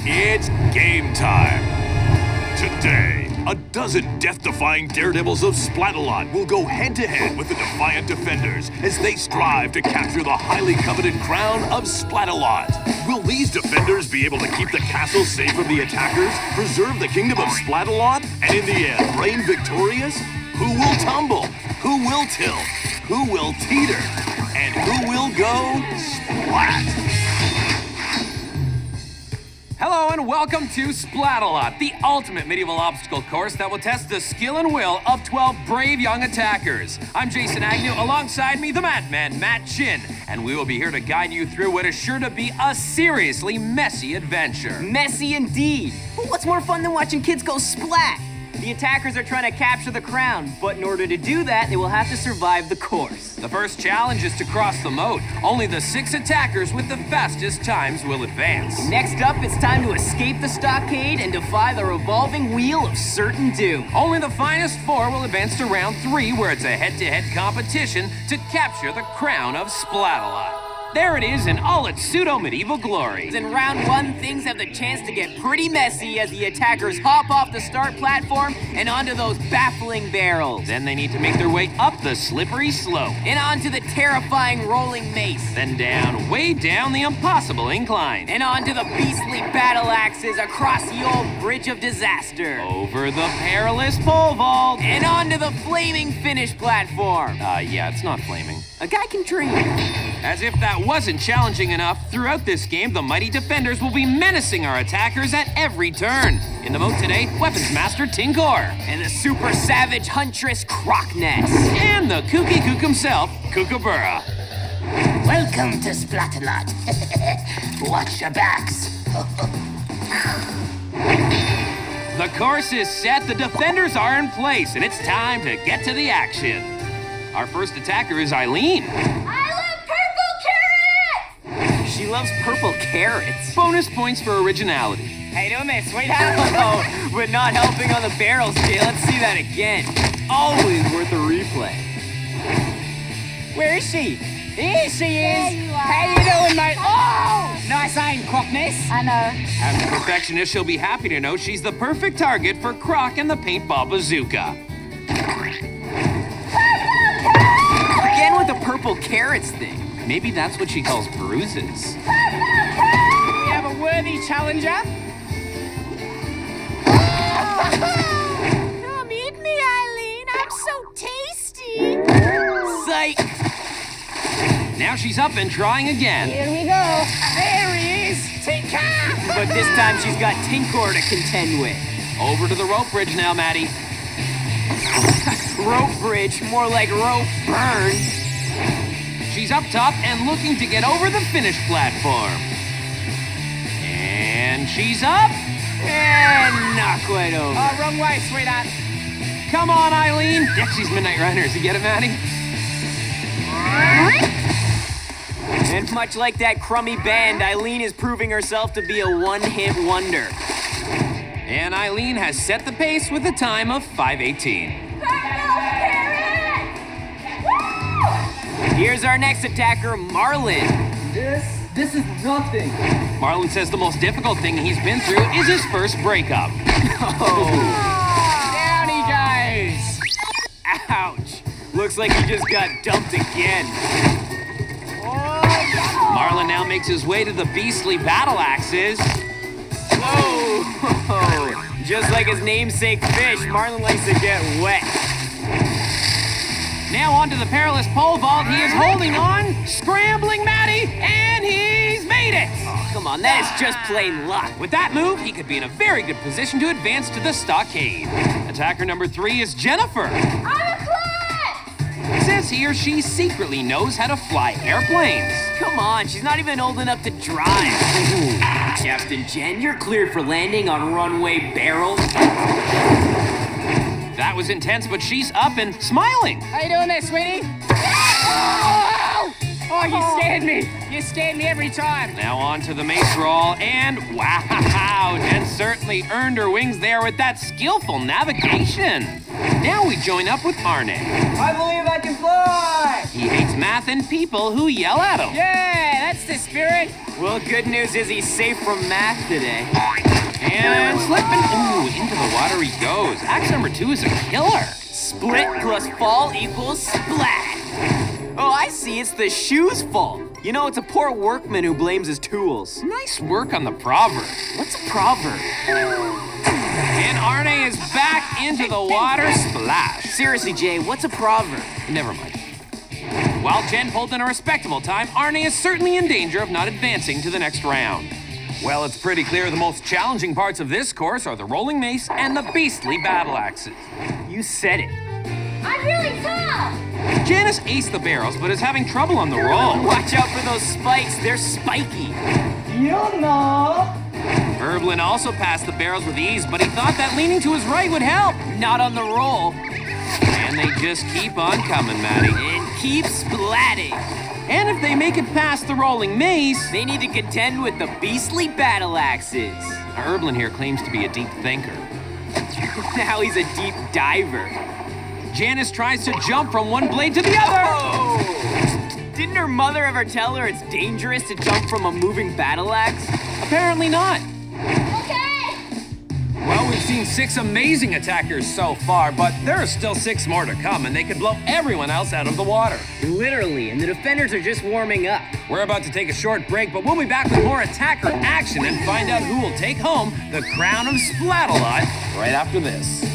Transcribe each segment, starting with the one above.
It's game time. Today, a dozen death-defying daredevils of Splatalot will go head-to-head with the Defiant Defenders as they strive to capture the highly coveted crown of Splatalot. Will these defenders be able to keep the castle safe from the attackers, preserve the kingdom of Splatalot, and in the end, reign victorious? Who will tumble? Who will tilt? Who will teeter? And who will go splat? Hello and welcome to Splatalot, the ultimate medieval obstacle course that will test the skill and will of 12 brave young attackers. I'm Jason Agnew, alongside me the Madman, Matt Chin, and we will be here to guide you through what is sure to be a seriously messy adventure. Messy indeed. But what's more fun than watching kids go splat? The attackers are trying to capture the crown, but in order to do that, they will have to survive the course. The first challenge is to cross the moat. Only the 6 attackers with the fastest times will advance. Next up, it's time to escape the stockade and defy the revolving wheel of certain doom. Only the finest 4 will advance to round 3, where it's a head-to-head competition to capture the crown of Splatalot. There it is in all its pseudo-medieval glory. In round 1, things have the chance to get pretty messy as the attackers hop off the start platform and onto those baffling barrels. Then they need to make their way up the slippery slope. And onto the terrifying rolling mace. Then down, way down the impossible incline. And onto the beastly battle axes across the old bridge of disaster. Over the perilous pole vault. And onto the flaming finish platform. Yeah, it's not flaming. A guy can dream. As if that wasn't challenging enough, throughout this game, the mighty defenders will be menacing our attackers at every turn. In the moat today, Weapons Master Tinkor. And the super savage huntress Crocness. And the kooky kook himself, Kookaburra. Welcome to Splatalot. Watch your backs. The course is set, the defenders are in place, and it's time to get to the action. Our first attacker is Eileen. She loves purple carrots. Bonus points for originality. How you doing there, sweetheart? Oh, but not helping on the barrels, Jay. Let's see that again. Always worth a replay. Where is she? Here she is. You are. How you doing, mate? Oh! Nice aim, Crocness. I know. As a perfectionist, she'll be happy to know she's the perfect target for Croc and the paintball bazooka. Again with the purple carrots thing. Maybe that's what she calls bruises. We have a worthy challenger. Come eat me, Eileen. I'm so tasty. Psych. Now she's up and trying again. Here we go. There he is. Tinker. But this time she's got Tinkor to contend with. Over to the rope bridge now, Maddie. Rope bridge, more like rope burn. She's up top and looking to get over the finish platform. And she's up. And not quite over. Wrong way, sweetheart. Come on, Eileen. Dexy's Midnight Runners. You get it, Maddie? And much like that crummy band, Eileen is proving herself to be a one-hit wonder. And Eileen has set the pace with a time of 5:18. Here's our next attacker, Marlin. This is nothing. Marlon says the most difficult thing he's been through is his first breakup. Down he goes. Ouch. Looks like he just got dumped again. Marlon now makes his way to the beastly battle axes. Whoa. Just like his namesake fish, Marlin likes to get wet. Now onto the perilous pole vault. He is holding on, scrambling Maddie, and he's made it. Oh, come on, that is just plain luck. With that move, he could be in a very good position to advance to the stockade. Attacker number 3 is Jennifer. I'm a clown. Says he or she secretly knows how to fly airplanes. Come on, she's not even old enough to drive. Captain Jen, you're cleared for landing on runway barrels. That was intense, but she's up and smiling. How you doing there, sweetie? Oh, you scared me. You scared me every time. Now on to the mace roll, and wow, Jen certainly earned her wings there with that skillful navigation. Now we join up with Arne. I believe I can fly! He hates math and people who yell at him. Yeah, that's the spirit. Well, good news is he's safe from math today. And slipping, ooh, into the water he goes. Axe number 2 is a killer. Split plus fall equals splat. Oh, I see, it's the shoe's fault. You know, it's a poor workman who blames his tools. Nice work on the proverb. What's a proverb? And Arne is back into the water. Splash. Seriously, Jay, what's a proverb? Never mind. While Jen pulled in a respectable time, Arne is certainly in danger of not advancing to the next round. Well, it's pretty clear the most challenging parts of this course are the rolling mace and the beastly battle axes. You said it. I'm really tall. Janice aced the barrels, but is having trouble on the roll. Watch out for those spikes, they're spiky. You know. Erblin also passed the barrels with ease, but he thought that leaning to his right would help. Not on the roll. And they just keep on coming, Maddie. And keep splatting. And if they make it past the rolling mace, They need to contend with the beastly battle axes. Erblin here claims to be a deep thinker. Now he's a deep diver. Janice tries to jump from one blade to the other. Oh! Didn't her mother ever tell her it's dangerous to jump from a moving battle axe? Apparently not. Okay. Well, we've seen 6 amazing attackers so far, but there are still 6 more to come, and they could blow everyone else out of the water. Literally, and the defenders are just warming up. We're about to take a short break, but we'll be back with more attacker action and find out who will take home the crown of Splatalot right after this.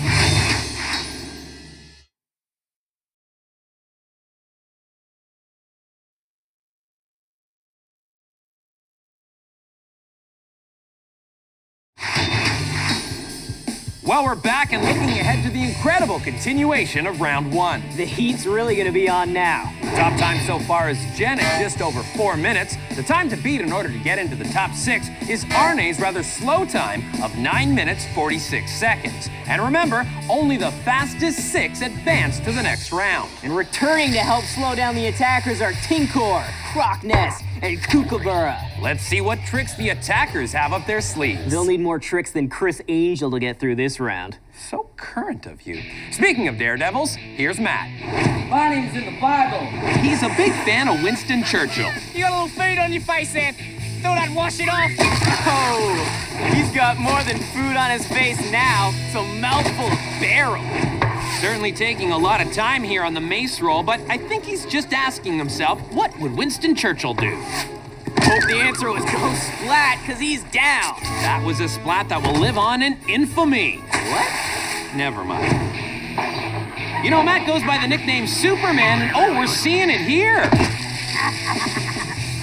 Well, we're back and looking ahead to the incredible continuation of round 1. The heat's really gonna be on now. Top time so far is Jen at just over 4 minutes. The time to beat in order to get into the top 6 is Arne's rather slow time of 9 minutes 46 seconds. And remember, only the fastest 6 advance to the next round. And returning to help slow down the attackers are Tinkor, Crockness, and Kookaburra. Let's see what tricks the attackers have up their sleeves. They'll need more tricks than Chris Angel to get through this round. So current of you. Speaking of daredevils, here's Matt. My name's in the Bible. He's a big fan of Winston Churchill. You got a little food on your face there. Thought I'd wash it off. Oh, he's got more than food on his face now. It's a mouthful of barrel. Certainly taking a lot of time here on the mace roll, but I think he's just asking himself, what would Winston Churchill do? Hope the answer was go splat, because he's down. That was a splat that will live on in infamy. What? Never mind. You know, Matt goes by the nickname Superman, and oh, we're seeing it here.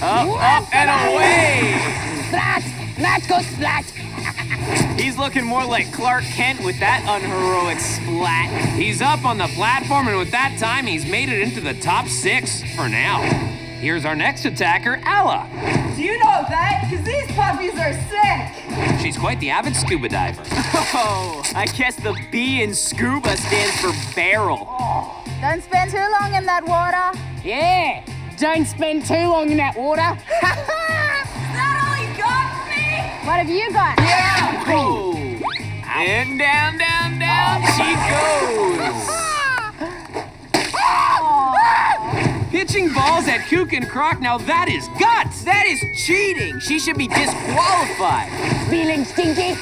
Up and away. Splat. Let's go splat. He's looking more like Clark Kent with that unheroic splat. He's up on the platform, and with that time, he's made it into the top 6 for now. Here's our next attacker, Alla. Do you know that? Because these puppies are sick. She's quite the avid scuba diver. Oh, I guess the B in scuba stands for barrel. Don't spend too long in that water. Yeah, don't spend too long in that water. That all you got for me? What have you got? Yeah. Oh. And down, down, down she goes. Pitching balls at Kook and Croc, now that is guts! That is cheating. She should be disqualified. Feeling stinky?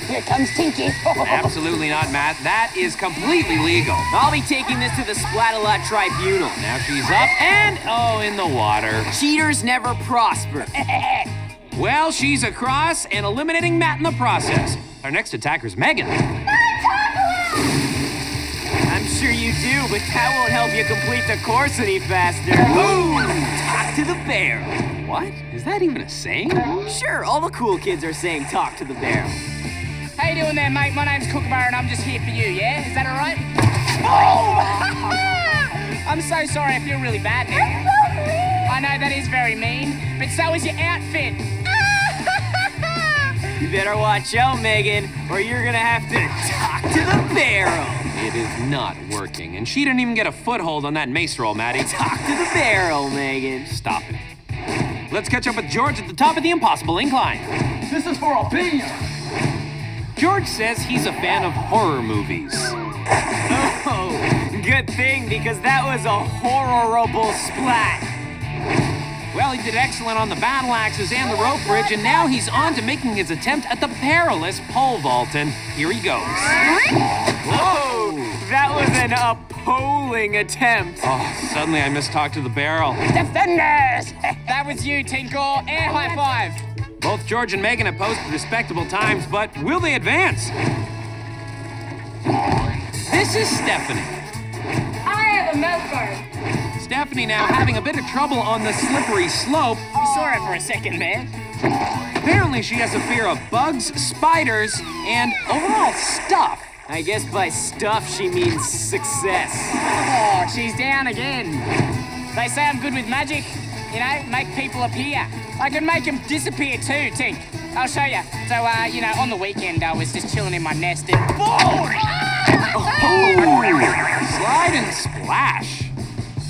Here comes Tinky. Absolutely not, Matt. That is completely legal. I'll be taking this to the Splatalot Tribunal. Now she's up and, oh, in the water. Cheaters never prosper. Well, she's across and eliminating Matt in the process. Our next attacker's Megan. I'm sure you do, but that won't help you complete the course any faster. Boom! Talk to the barrel. What? Is that even a saying? Sure, all the cool kids are saying talk to the barrel. How you doing there, mate? My name's Kookaburra and I'm just here for you, yeah? Is that all right? Oh! I'm so sorry, I feel really bad now. I know that is very mean, but so is your outfit. You better watch out, Megan, or you're gonna have to talk to the barrel. It is not working, and she didn't even get a foothold on that mace roll, Maddie. Talk to the barrel, Megan. Stop it. Let's catch up with George at the top of the impossible incline. This is for opinion. George says he's a fan of horror movies. Oh, good thing, because that was a horrible splat. Well, he did excellent on the battle axes and the rope bridge, and now he's on to making his attempt at the perilous pole vault, and here he goes. Whoa! That was an appalling attempt. Oh, suddenly I mistalked to the barrel. Defenders! That was you, Tinkor. Air high five. Both George and Megan have posted respectable times, but will they advance? This is Stephanie. I have a mouth guard. Stephanie now having a bit of trouble on the slippery slope. We saw it for a second there. Apparently she has a fear of bugs, spiders, and overall stuff. I guess by stuff she means success. Oh, she's down again. They say I'm good with magic. You know, make people appear. I can make them disappear too, Tink. I'll show you. So, on the weekend I was just chilling in my nest and boom! Slide and splash.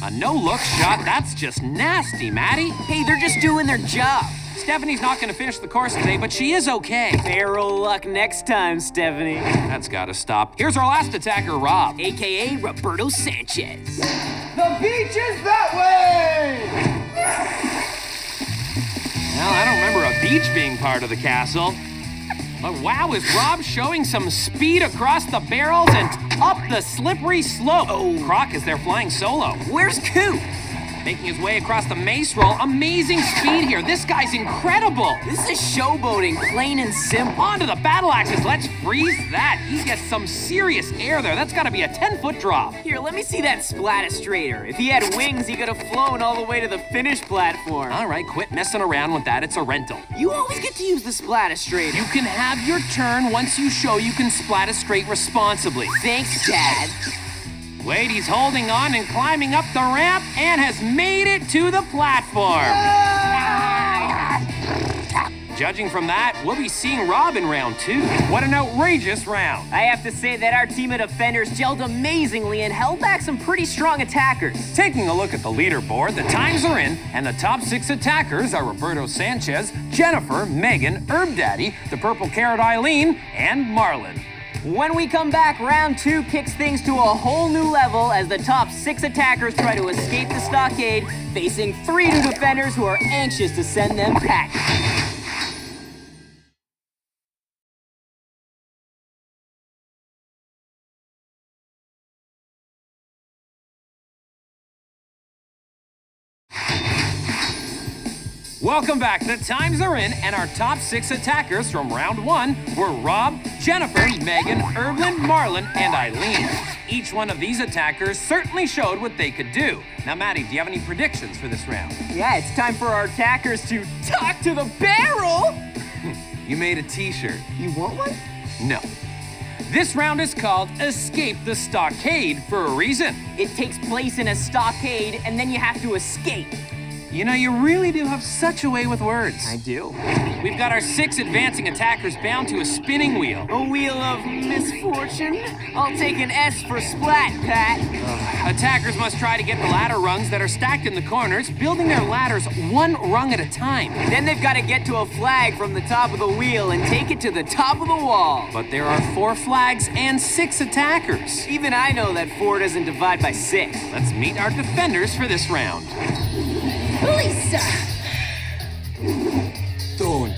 A no-look shot, that's just nasty, Maddie. Hey, they're just doing their job. Stephanie's not going to finish the course today, but she is okay. Barrel luck next time, Stephanie. That's got to stop. Here's our last attacker, Rob. AKA Roberto Sanchez. The beach is that way! Well, I don't remember a beach being part of the castle. But wow, is Rob showing some speed across the barrels and up the slippery slope? Oh, Croc is there flying solo. Where's Coop? Making his way across the mace roll. Amazing speed here. This guy's incredible. This is showboating, plain and simple. Onto the battle axes. Let's freeze that. He gets some serious air there. That's got to be a 10-foot drop. Here, let me see that Splatastrator. If he had wings, he could have flown all the way to the finish platform. All right, quit messing around with that. It's a rental. You always get to use the Splatastrator. You can have your turn once you show you can splat a straight responsibly. Thanks, Dad. Wait, he's holding on and climbing up the ramp and has made it to the platform. Judging from that, we'll be seeing Rob in round 2. What an outrageous round. I have to say that our team of defenders gelled amazingly and held back some pretty strong attackers. Taking a look at the leaderboard, the times are in, and the top 6 attackers are Roberto Sanchez, Jennifer, Megan, Herb Daddy, the Purple Carrot Eileen, and Marlon. When we come back, round 2 kicks things to a whole new level as the top 6 attackers try to escape the stockade, facing 3 new defenders who are anxious to send them packing. Welcome back. The times are in, and our top 6 attackers from round 1 were Rob, Jennifer, Megan, Erblin, Marlon, and Eileen. Each one of these attackers certainly showed what they could do. Now, Maddie, do you have any predictions for this round? Yeah, it's time for our attackers to talk to the barrel! You made a t-shirt. You want one? No. This round is called Escape the Stockade for a reason. It takes place in a stockade, and then you have to escape. You know, you really do have such a way with words. I do. We've got our 6 advancing attackers bound to a spinning wheel. A wheel of misfortune? I'll take an S for splat, Pat. Attackers must try to get the ladder rungs that are stacked in the corners, building their ladders one rung at a time. Then they've got to get to a flag from the top of the wheel and take it to the top of the wall. But there are 4 flags and 6 attackers. Even I know that 4 doesn't divide by 6. Let's meet our defenders for this round. Lisa! Stone.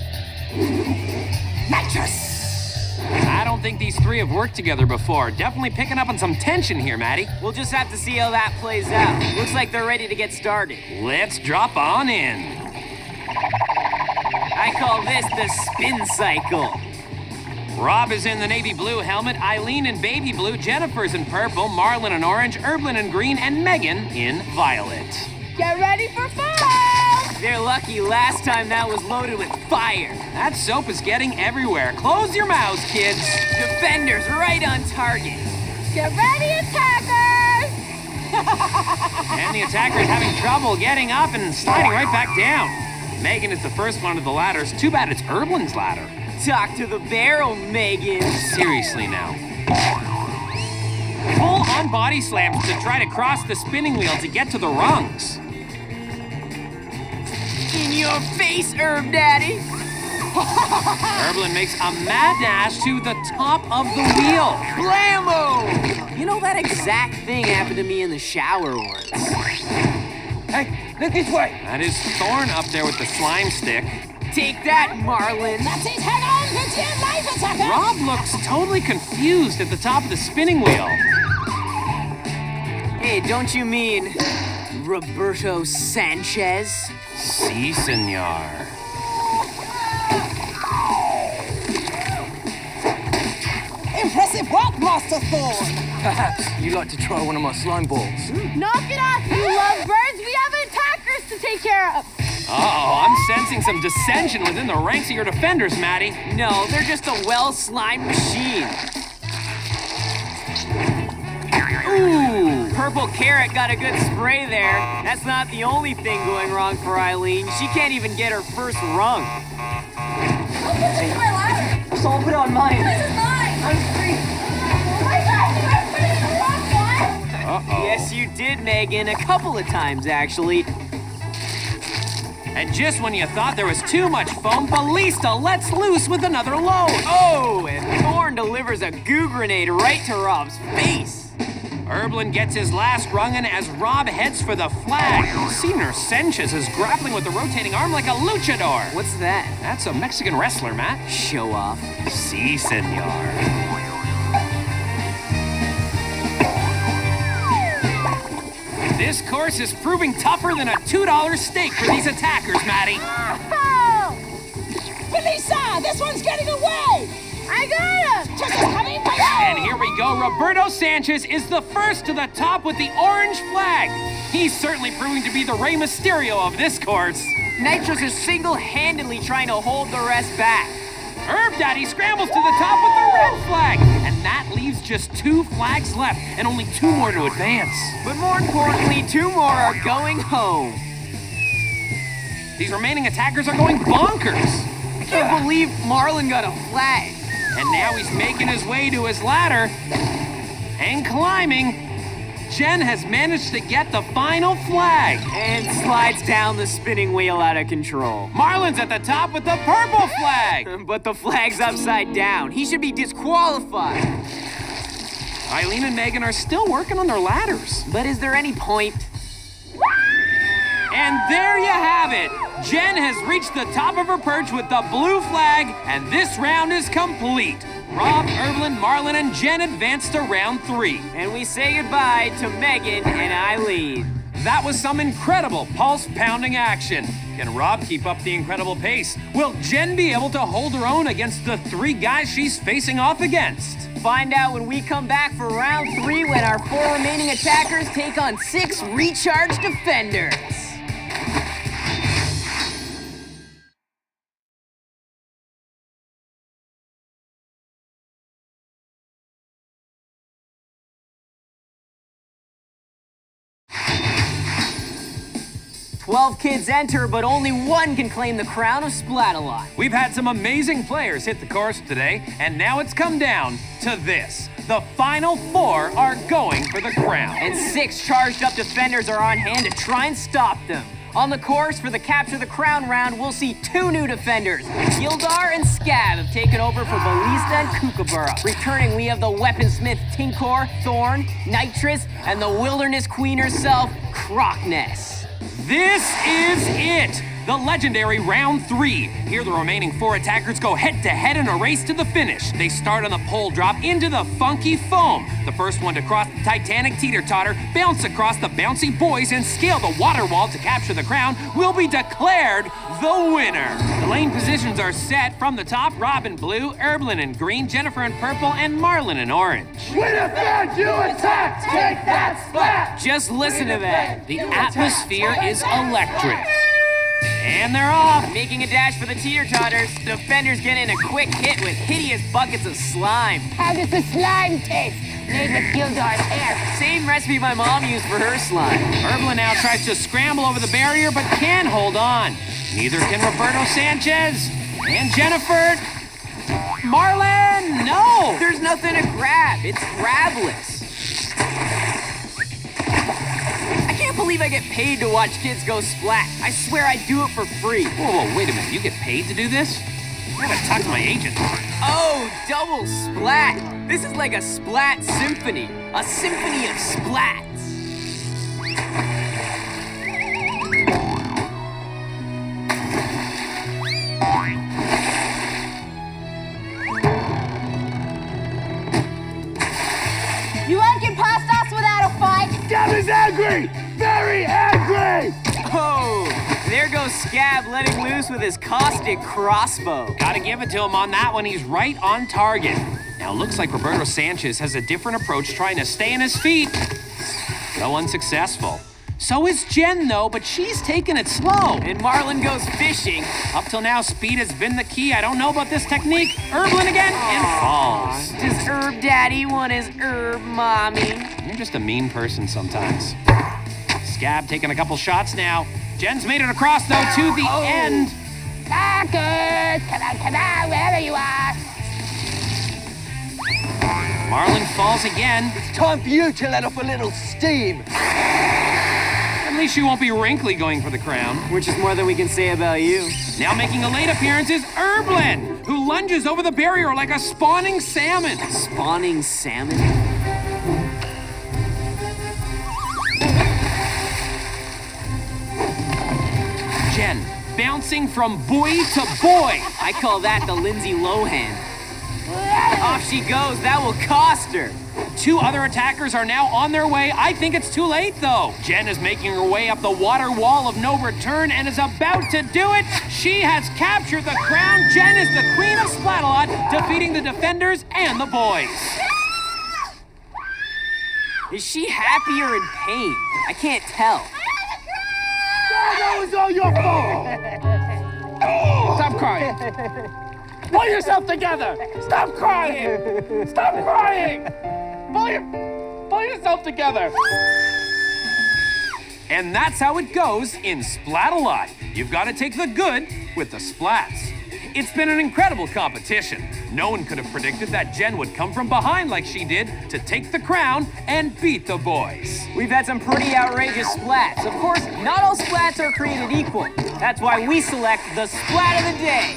Mattress! I don't think these 3 have worked together before. Definitely picking up on some tension here, Maddie. We'll just have to see how that plays out. Looks like they're ready to get started. Let's drop on in. I call this the spin cycle. Rob is in the navy blue helmet, Eileen in baby blue, Jennifer's in purple, Marlon in orange, Erblin in green, and Megan in violet. Get ready for fun! They're lucky last time that was loaded with fire. That soap is getting everywhere. Close your mouths, kids. Defenders right on target. Get ready, attackers! And the attacker is having trouble getting up and sliding right back down. Megan is the first one of the ladders. Too bad it's Erblin's ladder. Talk to the barrel, Megan. Seriously now. on body slams to try to cross the spinning wheel to get to the rungs. In your face, Herb Daddy. Erblin makes a mad dash to the top of the wheel. Blammo! You know, that exact thing happened to me in the shower once. Hey, look this way. That is Thorn up there with the slime stick. Take that, Marlin. That's it, hang on, the gym life attacker! Rob looks totally confused at the top of the spinning wheel. Hey, don't you mean Roberto Sanchez? Si, senor. Impressive work, Master Thorn! Perhaps you'd like to try one of my slime balls. Knock it off, you lovebirds! We have attackers to take care of! Uh-oh, I'm sensing some dissension within the ranks of your defenders, Maddie. No, they're just a well-slimed machine. Ooh! Purple Carrot got a good spray there. That's not the only thing going wrong for Eileen. She can't even get her first rung. This is my ladder. So I'll put it on mine. This is mine. I'm free. Oh my God, did I put it in the wrong one? Uh-oh. Yes, you did, Megan. A couple of times, actually. And just when you thought there was too much foam, Ballista lets loose with another load. Oh, and Thorn delivers a goo grenade right to Rob's face. Erblin gets his last rung in as Rob heads for the flag. Senior Sanchez is grappling with the rotating arm like a luchador. What's that? That's a Mexican wrestler, Matt. Show off. Si, senor. This course is proving tougher than a $2 steak for these attackers, Maddie. Oh! Felisa, this one's getting away! I got him! Just coming by And here we go. Roberto Sanchez is the first to the top with the orange flag. He's certainly proving to be the Rey Mysterio of this course. Nitrous is single-handedly trying to hold the rest back. Herb Daddy scrambles to the top with the red flag. And that leaves just 2 flags left and only 2 more to advance. But more importantly, 2 more are going home. These remaining attackers are going bonkers. I can't believe Marlin got a flag. And now he's making his way to his ladder and climbing. Jen has managed to get the final flag. And slides down the spinning wheel out of control. Marlin's at the top with the purple flag. But the flag's upside down. He should be disqualified. Eileen and Megan are still working on their ladders. But is there any point? And there you have it. Jen has reached the top of her perch with the blue flag, and this round is complete. Rob, Erblin, Marlin, and Jen advance to round 3. And we say goodbye to Megan and Eileen. That was some incredible pulse-pounding action. Can Rob keep up the incredible pace? Will Jen be able to hold her own against the 3 guys she's facing off against? Find out when we come back for round 3 when our 4 remaining attackers take on 6 recharged defenders. 12 kids enter, but only 1 can claim the crown of Splatalot. We've had some amazing players hit the course today, and now it's come down to this. The final 4 are going for the crown. And 6 charged up defenders are on hand to try and stop them. On the course for the Capture the Crown round, we'll see 2 new defenders. Gildar and Scab have taken over for Ballista and Kookaburra. Returning, we have the weaponsmith Tinkor, Thorn, Nitrous, and the wilderness queen herself, Crocness. This is it! The legendary round 3. Here the remaining 4 attackers go head-to-head in a race to the finish. They start on the pole drop into the funky foam. The first one to cross the Titanic teeter-totter, bounce across the bouncy buoys, and scale the water wall to capture the crown will be declared the winner. The lane positions are set from the top. Rob in blue, Erblin in green, Jennifer in purple, and Marlin in orange. When a fan you attack, take that splat! Just listen to that. The atmosphere is electric. And they're off. Making a dash for the teeter-totters. Defenders get in a quick hit with hideous buckets of slime. How does the slime taste? Made with Gildar's hair. Same recipe my mom used for her slime. Erblin now tries to scramble over the barrier, but can hold on. Neither can Roberto Sanchez. And Jennifer. Marlin, no! There's nothing to grab. It's grabless. I can't believe I get paid to watch kids go splat. I swear I do it for free. Whoa, wait a minute. You get paid to do this? I gotta talk to my agent. Oh, double splat. This is like a splat symphony. A symphony of splats. You won't get past us without a fight. Scab is angry! Very angry! Oh, there goes Scab letting loose with his caustic crossbow. Gotta give it to him on that one. He's right on target. Now, looks like Roberto Sanchez has a different approach trying to stay on his feet. Though unsuccessful. So is Jen, though, but she's taking it slow. And Marlon goes fishing. Up till now, speed has been the key. I don't know about this technique. Herblin again and falls. Does Herb Daddy want his Herb Mommy? You're just a mean person sometimes. Scab taking a couple shots now. Jen's made it across, though, to the end. Marcus! Ta-da, wherever you are! Marlon falls again. Time for you to let off a little steam. At least she won't be wrinkly going for the crown. Which is more than we can say about you. Now making a late appearance is Herblin, who lunges over the barrier like a spawning salmon. Spawning salmon? Jen, bouncing from buoy to boy. I call that the Lindsay Lohan. Off she goes. That will cost her. Two other attackers are now on their way. I think it's too late, though. Jen is making her way up the water wall of no return and is about to do it. She has captured the crown. Jen is the queen of Splatalot, defeating the defenders and the boys. Is she happy or in pain? I can't tell. That was all your fault! Stop crying! Pull yourself together! Stop crying! Stop crying! Pull yourself together! And that's how it goes in Splatalot. You've got to take the good with the splats. It's been an incredible competition. No one could have predicted that Jen would come from behind like she did to take the crown and beat the boys. We've had some pretty outrageous splats. Of course, not all splats are created equal. That's why we select the splat of the day.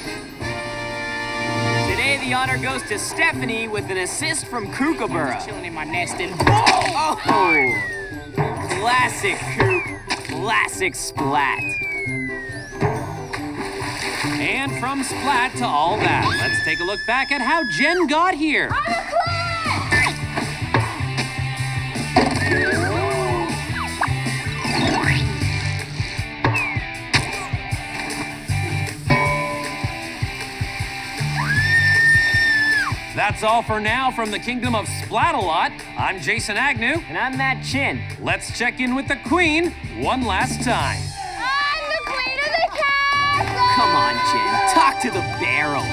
Today, the honor goes to Stephanie with an assist from Kookaburra. Chilling in my nest and Oh! Classic Kook. Classic splat. And from splat to all that, let's take a look back at how Jen got here. That's all for now from the kingdom of Splatalot. I'm Jason Agnew. And I'm Matt Chin. Let's check in with the queen one last time. I'm the queen of the castle! Come on, Jen. Talk to the barrel.